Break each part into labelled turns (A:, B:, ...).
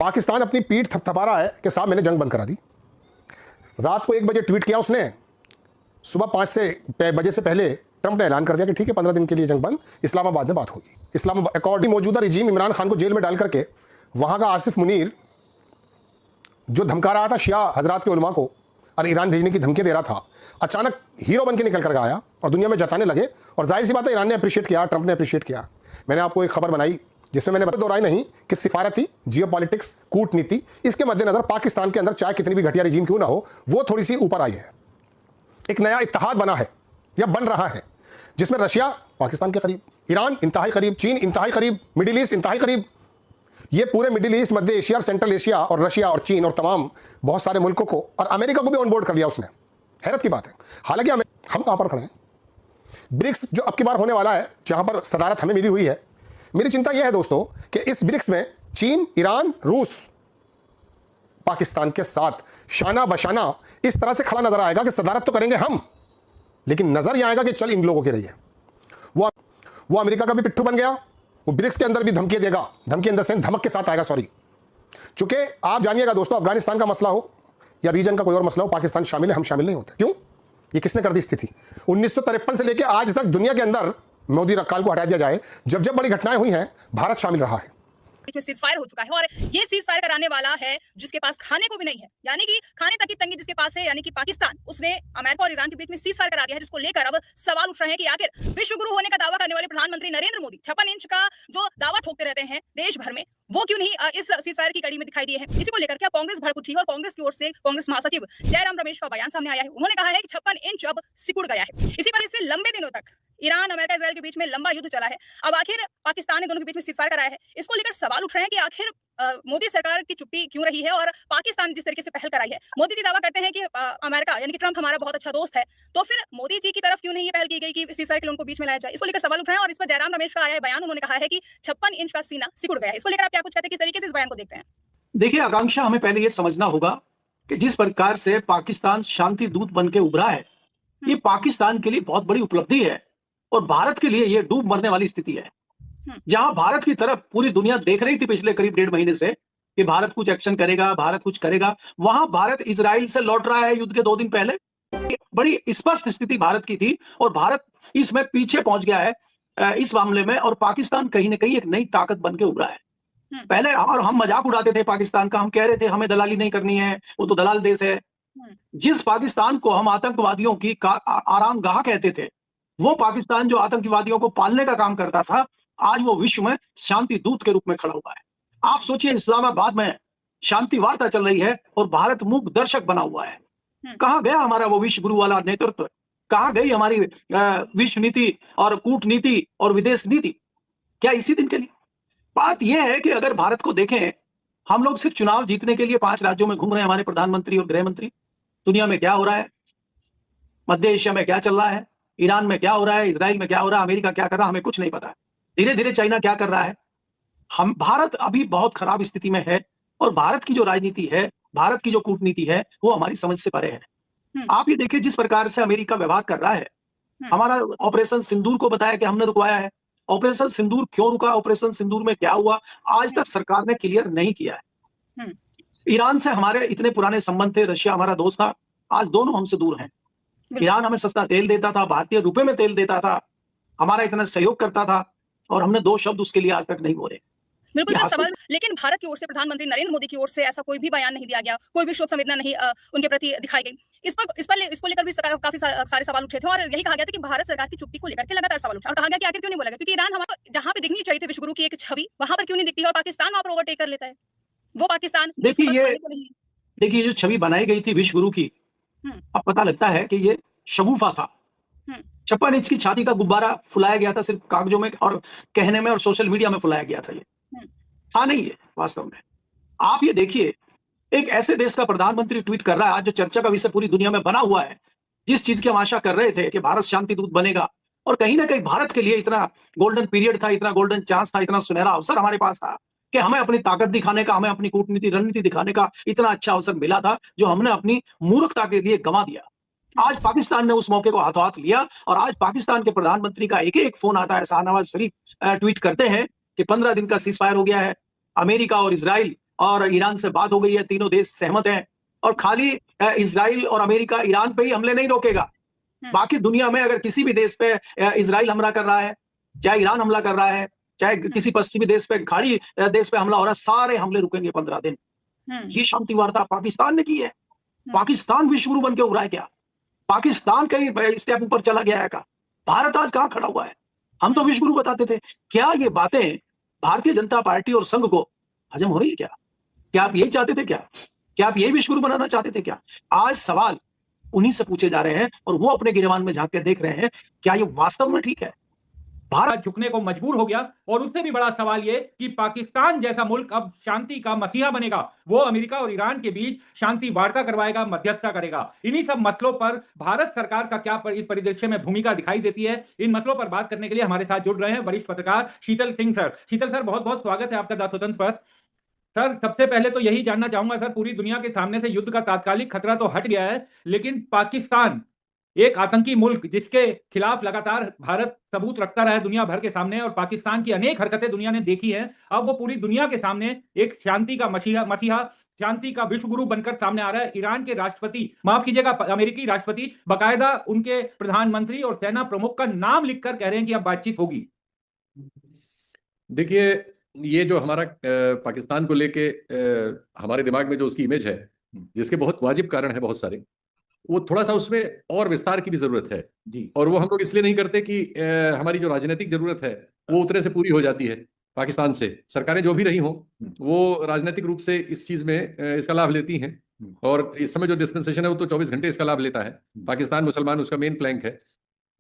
A: पाकिस्तान अपनी पीठ थपथपा रहा है कि साहब मैंने जंग बंद करा दी। रात को 1 बजे ट्वीट किया उसने, सुबह 5 बजे से पहले ट्रंप ने ऐलान कर दिया कि ठीक है 15 दिन के लिए जंग बंद, इस्लामाबाद में बात होगी। इस्लामाबाद अकॉर्डिंग मौजूदा रिजीम इमरान खान को जेल में डाल करके वहां का आसिफ मुनीर जो धमका रहा था शिया हजरात के उलमा को और ईरान भेजने की धमकी दे रहा था, अचानक हीरो बन के निकल कर आया और दुनिया में जताने लगे। और जाहिर सी बात है ईरान ने अप्रिशिएट किया, ट्रंप ने अप्रिशिएट किया। मैंने आपको एक खबर बनाई जिसमें मैंने दोहराई नहीं कि सिफारती, जियोपॉलिटिक्स, कूटनीति, इसके मद्देनजर पाकिस्तान के अंदर चाहे कितनी भी घटिया रिजीम क्यों ना हो, वो थोड़ी सी ऊपर आई है। एक नया इत्तेहाद बना है या बन रहा है जिसमें रशिया पाकिस्तान के करीब, ईरान इंतहाई करीब, चीन इंतहाई करीब, मिडिल ईस्ट इंतहाई करीब। ये पूरे मिडिल ईस्ट, मध्य एशिया और सेंट्रल एशिया और रशिया और चीन और तमाम बहुत सारे मुल्कों को और अमेरिका को भी ऑन बोर्ड कर लिया उसने। हैरत की बात है। हालांकि हम कहां पर खड़े हैं? ब्रिक्स जो अब की बार होने वाला है, जहां पर सदारत हमें मिली हुई है, मेरी चिंता यह है दोस्तों कि इस ब्रिक्स में चीन, ईरान, रूस पाकिस्तान के साथ शाना बशाना इस तरह से खड़ा नजर आएगा कि सदारत तो करेंगे हम, लेकिन नजर यह आएगा कि चल इन लोगों की रही है। वो अमेरिका का भी पिट्ठू बन गया, वो ब्रिक्स के अंदर भी धमकी देगा, धमकी अंदर से धमक के साथ आएगा, सॉरी। चूंकि आप जानिएगा दोस्तों, अफगानिस्तान का मसला हो या रीजन का कोई और मसला हो, पाकिस्तान शामिल है, हम शामिल नहीं होते। क्यों? ये किसने कर दी स्थिति? 1953 से लेकर आज तक दुनिया के अंदर, मोदी रकाल को हटा दिया जाए, जब जब बड़ी घटनाएं हुई हैं, भारत शामिल रहा है।
B: सीजफायर हो चुका है और ये सीजफायर कराने वाला है जिसके पास खाने को भी नहीं है, यानी कि खाने तक की तंगी जिसके पास है, यानी कि पाकिस्तान, उसने अमेरिका और ईरान के बीच में सीजफायर करा दिया है, जिसको लेकर अब सवाल उठ रहे हैं कि आखिर विश्व गुरु होने का दावा करने वाले प्रधानमंत्री नरेंद्र मोदी 56 इंच का जो दावा ठोकते रहते हैं देश भर में, वो क्यों नहीं इस सीजफायर की कड़ी में दिखाई दिए हैं। इसी को लेकर क्या कांग्रेस भड़क उठी और कांग्रेस की ओर से कांग्रेस महासचिव जयराम रमेश का बयान सामने आया है। उन्होंने कहा है कि 56 इंच अब सिकुड़ गया है। इसी वजह से लंबे दिनों तक ईरान, अमेरिका, इजराइल के बीच में लंबा युद्ध चला है। अब आखिर पाकिस्तान ने दोनों के बीच में सीजफायर कराया है। इसको लेकर सवाल उठ रहे हैं कि आखिर मोदी सरकार की चुप्पी क्यों रही है और पाकिस्तान जिस तरीके से पहल कराई है। मोदी जी दावा करते हैं कि अमेरिका यानी कि ट्रंप हमारा बहुत अच्छा दोस्त है, तो फिर मोदी जी की तरफ क्यों नहीं ये पहल की गई कि सीजफायर के लोगों को बीच में लाया जाए। इसको लेकर सवाल उठ रहे हैं और इस पर जयराम रमेश का आया है बयान। उन्होंने कहा है कि 56 इंच का सीना सिकुड़ गया है। इसको लेकर आप क्या कुछ कहते हैं, किस तरीके से इस बयान को देखते हैं?
C: देखिए आकांक्षा, हमें पहले ये समझना होगा कि जिस प्रकार से पाकिस्तान शांति दूत बन के उभरा है, ये पाकिस्तान के लिए बहुत बड़ी उपलब्धि है और भारत के लिए ये डूब मरने वाली स्थिति है। जहां भारत की तरफ पूरी दुनिया देख रही थी पिछले करीब 1.5 महीने से कि भारत कुछ एक्शन करेगा, भारत कुछ करेगा, वहां भारत इजराइल से लौट रहा है युद्ध के 2 दिन पहले। बड़ी स्पष्ट स्थिति भारत की थी और भारत इसमें पीछे पहुंच गया है इस मामले में, और पाकिस्तान कहीं ना कहीं एक नई ताकत बन के उभरा है। पहले और हम मजाक उड़ाते थे पाकिस्तान का, हम कह रहे थे हमें दलाली नहीं करनी है, वो तो दलाल देश है। जिस पाकिस्तान को हम आतंकवादियों की आराम गाह कहते थे, वो पाकिस्तान जो आतंकवादियों को पालने का काम करता था, आज वो विश्व में शांति दूत के रूप में खड़ा हुआ है। आप सोचिए, इस्लामाबाद में शांति वार्ता चल रही है और भारत मूक दर्शक बना हुआ है। कहां गया हमारा वो विश्व गुरु वाला नेतृत्व? कहां गई हमारी विश्व नीति और कूटनीति और विदेश नीति? क्या इसी दिन के लिए? बात यह है कि अगर भारत को देखें, हम लोग सिर्फ चुनाव जीतने के लिए 5 राज्यों में घूम रहे हैं, हमारे प्रधानमंत्री और गृह मंत्री। दुनिया में क्या हो रहा है, मध्य एशिया में क्या चल रहा है, ईरान में क्या हो रहा है, इजराइल में क्या हो रहा है, अमेरिका क्या कर रहा है, हमें कुछ नहीं पता है। धीरे धीरे चाइना क्या कर रहा है। भारत अभी बहुत खराब स्थिति में है और भारत की जो राजनीति है, भारत की जो कूटनीति है, वो हमारी समझ से परे है। आप ये देखिए जिस प्रकार से अमेरिका व्यवहार कर रहा है। हमारा ऑपरेशन सिंदूर को बताया कि हमने रुकवाया है। ऑपरेशन सिंदूर क्यों रुका, ऑपरेशन सिंदूर में क्या हुआ, आज तक सरकार ने क्लियर नहीं किया है। ईरान से हमारे इतने पुराने संबंध थे, रशिया हमारा दोस्त था, आज दोनों हमसे दूर हैं। ईरान हमें सस्ता तेल देता था, भारतीय रुपए में तेल देता था, हमारा इतना सहयोग करता था और हमने 2 शब्द उसके लिए आज तक नहीं बोले।
B: बिल्कुल सर सवाल, लेकिन भारत की ओर से, प्रधानमंत्री नरेंद्र मोदी की ओर से ऐसा कोई भी बयान नहीं दिया गया, कोई भी शोक संवेदना नहीं उनके प्रति दिखाई गई। इसको लेकर भी काफी सारे सवाल उठे थे और यही कहा गया था कि भारत सरकार की चुप्पी को लेकर के लगातार सवाल उठा और कहा गया कि आखिर क्यों नहीं बोला गया, क्योंकि ईरान हमारा जहां पे दिखनी चाहिए थी विश्व गुरु की एक छवि, वहां पर क्यों नहीं दिखती और पाकिस्तान वहां पर ओवरटेक कर लेता है। वो पाकिस्तान
C: देखिए जो छवि बनाई गई थी विश्व गुरु की, अब पता लगता है कि ये शगुफा था। 56 इंच की छाती का गुब्बारा फुलाया गया था सिर्फ कागजों में और कहने में और सोशल मीडिया में फुलाया गया था। ये था नहीं है वास्तव में। आप ये देखिए, एक ऐसे देश का प्रधानमंत्री ट्वीट कर रहा है आज जो चर्चा का विषय पूरी दुनिया में बना हुआ है, जिस चीज की हम आशा कर रहे थे कि भारत शांति दूत बनेगा, और कहीं ना कहीं भारत के लिए इतना गोल्डन पीरियड था, इतना गोल्डन चांस था, इतना सुनहरा अवसर हमारे पास था कि हमें अपनी ताकत दिखाने का, हमें अपनी कूटनीति रणनीति दिखाने का इतना अच्छा अवसर मिला था, जो हमने अपनी मूर्खता के लिए गंवा दिया। आज पाकिस्तान ने उस मौके को हाथों हाथ लिया और आज पाकिस्तान के प्रधानमंत्री का एक फोन आता है, शाहनवाज शरीफ ट्वीट करते हैं कि 15 दिन का सीजफायर हो गया है, अमेरिका और इजराइल और ईरान से बात हो गई है, तीनों देश सहमत हैं। और खाली इजराइल और अमेरिका ईरान पे ही हमले नहीं रोकेगा, बाकी दुनिया में अगर किसी भी देश पे इजराइल हमला कर रहा है, चाहे ईरान हमला कर रहा है, चाहे किसी पश्चिमी देश पे, खाड़ी देश पे हमला हो रहा है, सारे हमले रुकेंगे 15 दिन। ये शांति वार्ता पाकिस्तान ने की है। पाकिस्तान विश्वगुरु बन के उभरा है क्या? पाकिस्तान कहीं स्टेप ऊपर चला गया है क्या? भारत आज कहां खड़ा हुआ है? हम तो विश्वगुरु बताते थे। क्या ये बातें भारतीय जनता पार्टी और संघ को हजम हो रही है क्या? क्या आप यही चाहते थे क्या? क्या आप यही विश्वगुरु बनाना चाहते थे क्या? आज सवाल उन्हीं से पूछे जा रहे हैं और वो अपने गिरबान में झांक के देख रहे हैं, क्या ये वास्तव में ठीक है?
D: भारत झुकने को मजबूर हो गया। और उससे भी बड़ा सवाल यह कि पाकिस्तान जैसा मुल्क अब शांति का मसीहा बनेगा, वो अमेरिका और ईरान के बीच शांति वार्ता करवाएगा, मध्यस्थता करेगा। इन्हीं सब मसलों पर भारत सरकार का क्या इस परिदृश्य में भूमिका दिखाई देती है, इन मसलों पर बात करने के लिए हमारे साथ जुड़ रहे हैं वरिष्ठ पत्रकार शीतल सिंह सर। शीतल सर, बहुत बहुत स्वागत है आपका द स्वतंत्र पर। सर, सबसे पहले तो यही जानना चाहूंगा सर, पूरी दुनिया के सामने से युद्ध का तात्कालिक खतरा तो हट गया है, लेकिन पाकिस्तान एक आतंकी मुल्क जिसके खिलाफ लगातार भारत सबूत रखता रहा है दुनिया भर के सामने, और पाकिस्तान की अनेक हरकतें दुनिया ने देखी हैं, अब वो पूरी दुनिया के सामने एक शांति का मसीहा, शांति का विश्वगुरु बनकर सामने आ रहा है। ईरान के राष्ट्रपति, माफ कीजिएगा, अमेरिकी राष्ट्रपति बाकायदा उनके प्रधानमंत्री और सेना प्रमुख का नाम लिखकर कह रहे हैं कि अब बातचीत होगी।
E: देखिए, ये जो हमारा पाकिस्तान को लेके हमारे दिमाग में जो उसकी इमेज है, जिसके बहुत वाजिब कारण है बहुत सारे, वो थोड़ा सा उसमें और विस्तार की भी जरूरत है
D: जी।
E: और वो हम लोग इसलिए नहीं करते कि हमारी जो राजनीतिक जरूरत है वो उतने से पूरी हो जाती है। पाकिस्तान से सरकारें जो भी रही हों, वो राजनीतिक रूप से इस चीज में इसका लाभ लेती हैं, और इस समय जो डिस्पेंसेशन है वो तो 24 घंटे इसका लाभ लेता है। पाकिस्तान मुसलमान उसका मेन प्लैंक है,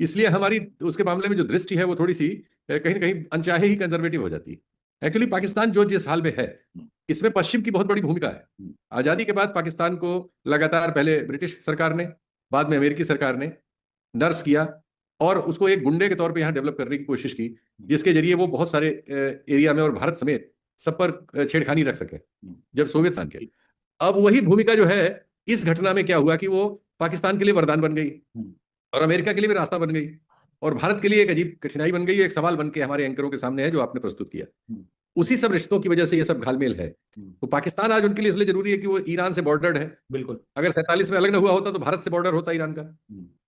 E: इसलिए हमारी उसके मामले में जो दृष्टि है वो थोड़ी सी कहीं ना कहीं अनचाहे ही कंजर्वेटिव हो जाती है। एक्चुअली पाकिस्तान जो जिस हाल में है, इसमें पश्चिम की बहुत बड़ी भूमिका है। आजादी के बाद पाकिस्तान को लगातार पहले ब्रिटिश सरकार ने, बाद में अमेरिकी सरकार ने नर्स किया और उसको एक गुंडे के तौर पे यहाँ डेवलप करने की कोशिश की, जिसके जरिए वो बहुत सारे एरिया में और भारत समेत सब पर छेड़खानी रख सके जब सोवियत संघ के। अब वही भूमिका जो है इस घटना में क्या हुआ कि वो पाकिस्तान के लिए वरदान बन गई और अमेरिका के लिए भी रास्ता बन गई और भारत के लिए एक अजीब कठिनाई बन गई। एक सवाल बन के हमारे एंकरों के सामने है जो आपने प्रस्तुत किया, उसी सब रिश्तों की वजह से ये सब घालमेल है। तो पाकिस्तान आज उनके लिए इसलिए जरूरी है कि वो ईरान से बॉर्डर्ड है।
D: बिल्कुल,
E: अगर 47 में अलग न हुआ होता तो भारत से बॉर्डर होता ईरान का।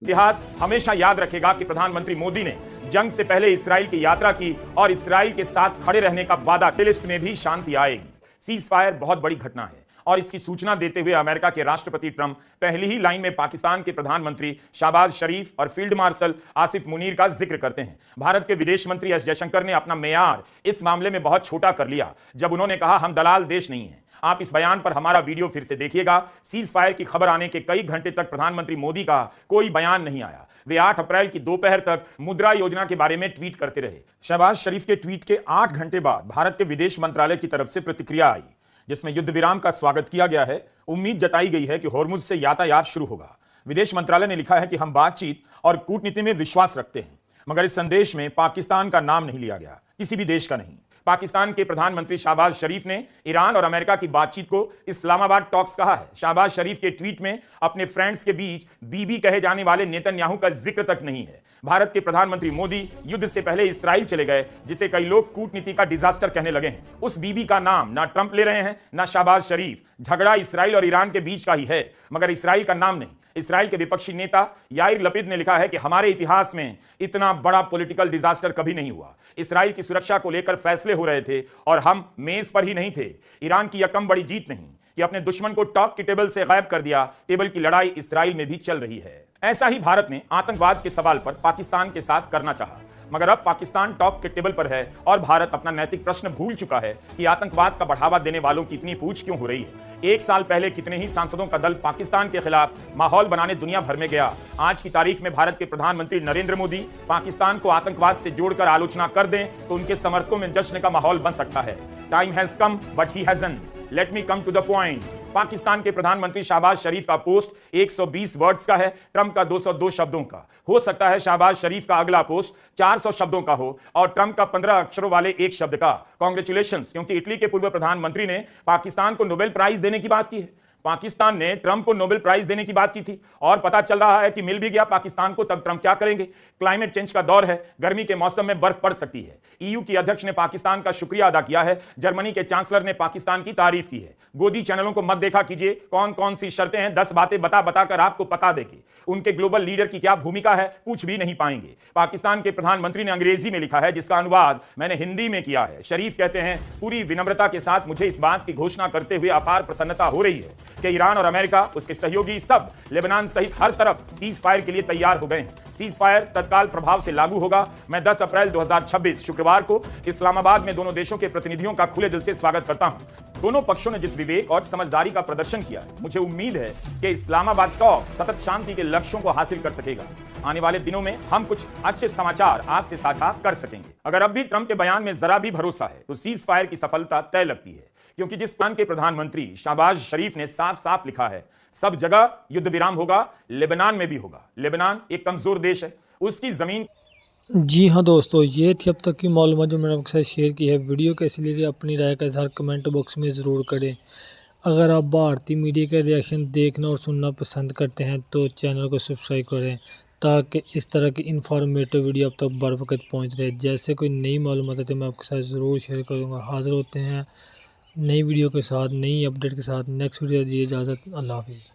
F: इतिहास हमेशा याद रखेगा कि प्रधानमंत्री मोदी ने जंग से पहले इसराइल की यात्रा की और इसराइल के साथ खड़े रहने का वादा। लिस्ट में भी शांति आएगी। सीज फायर बहुत बड़ी घटना है और इसकी सूचना देते हुए अमेरिका के राष्ट्रपति ट्रंप पहली ही लाइन में पाकिस्तान के प्रधानमंत्री शाहबाज शरीफ और फील्ड मार्शल आसिफ मुनीर का जिक्र करते हैं। भारत के विदेश मंत्री एस जयशंकर ने अपना मेयार इस मामले में बहुत छोटा कर लिया जब उन्होंने कहा, हम दलाल देश नहीं हैं। आप इस बयान पर हमारा वीडियो फिर से देखिएगा। सीज फायर की खबर आने के कई घंटे तक प्रधानमंत्री मोदी का कोई बयान नहीं आया। वे 8 अप्रैल की दोपहर तक मुद्रा योजना के बारे में ट्वीट करते रहे। शहबाज शरीफ के ट्वीट के 8 घंटे बाद भारत के विदेश मंत्रालय की तरफ से प्रतिक्रिया आई, जिसमें युद्ध विराम का स्वागत किया गया है। उम्मीद जताई गई है कि होर्मुज से यातायात शुरू होगा। विदेश मंत्रालय ने लिखा है कि हम बातचीत और कूटनीति में विश्वास रखते हैं, मगर इस संदेश में पाकिस्तान का नाम नहीं लिया गया, किसी भी देश का नहीं। पाकिस्तान के प्रधानमंत्री शाहबाज शरीफ ने ईरान और अमेरिका की बातचीत को इस्लामाबाद टॉक्स कहा है। शाहबाज शरीफ के ट्वीट में अपने फ्रेंड्स के बीच बीबी कहे जाने वाले नेतन्याहू का जिक्र तक नहीं है। भारत के प्रधानमंत्री मोदी युद्ध से पहले इसराइल चले गए, जिसे कई लोग कूटनीति का डिजास्टर कहने लगे हैं। उस बीबी का नाम ना ट्रंप ले रहे हैं ना शाहबाज शरीफ। झगड़ा इसराइल और ईरान के बीच का ही है, मगर इसराइल का नाम नहीं। इसराइल के विपक्षी नेता याइर लपिद ने लिखा है कि हमारे इतिहास में इतना बड़ा पॉलिटिकल डिजास्टर कभी नहीं हुआ। इसराइल की सुरक्षा को लेकर फैसले हो रहे थे और हम मेज पर ही नहीं थे। ईरान की यह कम बड़ी जीत नहीं कि अपने दुश्मन को टॉक की टेबल से गायब कर दिया। टेबल की लड़ाई इसराइल में भी चल रही है। ऐसा ही भारत ने आतंकवाद के सवाल पर पाकिस्तान के साथ करना चाहा, मगर अब पाकिस्तान टॉप के टेबल पर है और भारत अपना नैतिक प्रश्न भूल चुका है कि आतंकवाद का बढ़ावा देने वालों की इतनी पूछ क्यों हो रही है। 1 साल पहले कितने ही सांसदों का दल पाकिस्तान के खिलाफ माहौल बनाने दुनिया भर में गया। आज की तारीख में भारत के प्रधानमंत्री नरेंद्र मोदी पाकिस्तान को आतंकवाद से जोड़कर आलोचना कर दें तो उनके समर्थकों में जश्न का माहौल बन सकता है। Time has come but he hasn't. Let me come to the point. Pakistan के प्रधानमंत्री शाहबाज शरीफ का पोस्ट 120 वर्ड्स का है, ट्रंप का 202 शब्दों का। हो सकता है शाहबाज शरीफ का अगला पोस्ट 400 शब्दों का हो और ट्रंप का 15 अक्षरों वाले एक शब्द का। कांग्रेचुलेशंस, क्योंकि इटली के पूर्व प्रधानमंत्री ने पाकिस्तान को नोबेल प्राइज देने की बात की है। पाकिस्तान ने ट्रंप को नोबेल प्राइज देने की बात की थी और पता चल रहा है कि मिल भी गया पाकिस्तान को। तब ट्रंप क्या करेंगे? क्लाइमेट चेंज का दौर है, गर्मी के मौसम में बर्फ पड़ सकती है। ईयू की अध्यक्ष ने पाकिस्तान का शुक्रिया अदा किया है। जर्मनी के चांसलर ने पाकिस्तान की तारीफ की है। गोदी चैनलों को मत देखा कीजिए, कौन कौन सी शर्तें हैं 10 बातें बता बताकर आपको पका देंगे। उनके ग्लोबल लीडर की क्या भूमिका है पूछ भी नहीं पाएंगे। पाकिस्तान के प्रधानमंत्री ने अंग्रेजी में लिखा है, जिसका अनुवाद मैंने हिंदी में किया है। शरीफ कहते हैं, पूरी विनम्रता के साथ मुझे इस बात की घोषणा करते हुए अपार प्रसन्नता हो रही है कि ईरान और अमेरिका, उसके सहयोगी सब लेबनान सहित हर तरफ सीज फायर के लिए तैयार हो गए हैं। सीज फायर तत्काल प्रभाव से लागू होगा। मैं 10 अप्रैल 2026 शुक्रवार को इस्लामाबाद में दोनों देशों के प्रतिनिधियों का खुले दिल से स्वागत करता हूं। दोनों पक्षों ने जिस विवेक और समझदारी का प्रदर्शन किया है, मुझे उम्मीद है कि इस्लामाबाद टॉक सतत शांति के लक्ष्यों को हासिल कर सकेगा। आने वाले दिनों में हम कुछ अच्छे समाचार आपसे साझा कर सकेंगे। अगर अब भी ट्रंप के बयान में जरा भी भरोसा है तो सीज फायर की सफलता तय लगती है, क्योंकि जिस प्लान के प्रधानमंत्री शहबाज शरीफ ने साफ साफ लिखा है, सब जगह युद्ध विराम होगा, लेबनान में भी होगा। लेबनान एक कमजोर देश है, उसकी जमीन।
G: जी हाँ दोस्तों, ये थी अब तक की मालूमात जो मैंने आपके साथ शेयर की है। वीडियो कैसी लगी अपनी राय का इज़हार कमेंट बॉक्स में ज़रूर करें। अगर आप भारतीय मीडिया के रिएक्शन देखना और सुनना पसंद करते हैं तो चैनल को सब्सक्राइब करें, ताकि इस तरह की इन्फॉर्मेटिव वीडियो अब तक बर वक्त पहुँच रहे। जैसे कोई नई मालूमात है तो मैं आपके साथ ज़रूर शेयर करूँगा। हाज़िर होते हैं नई वीडियो के साथ, नई अपडेट के साथ। नेक्स्ट वीडियो दीजिए इजाज़त। अल्लाह हाफिज़।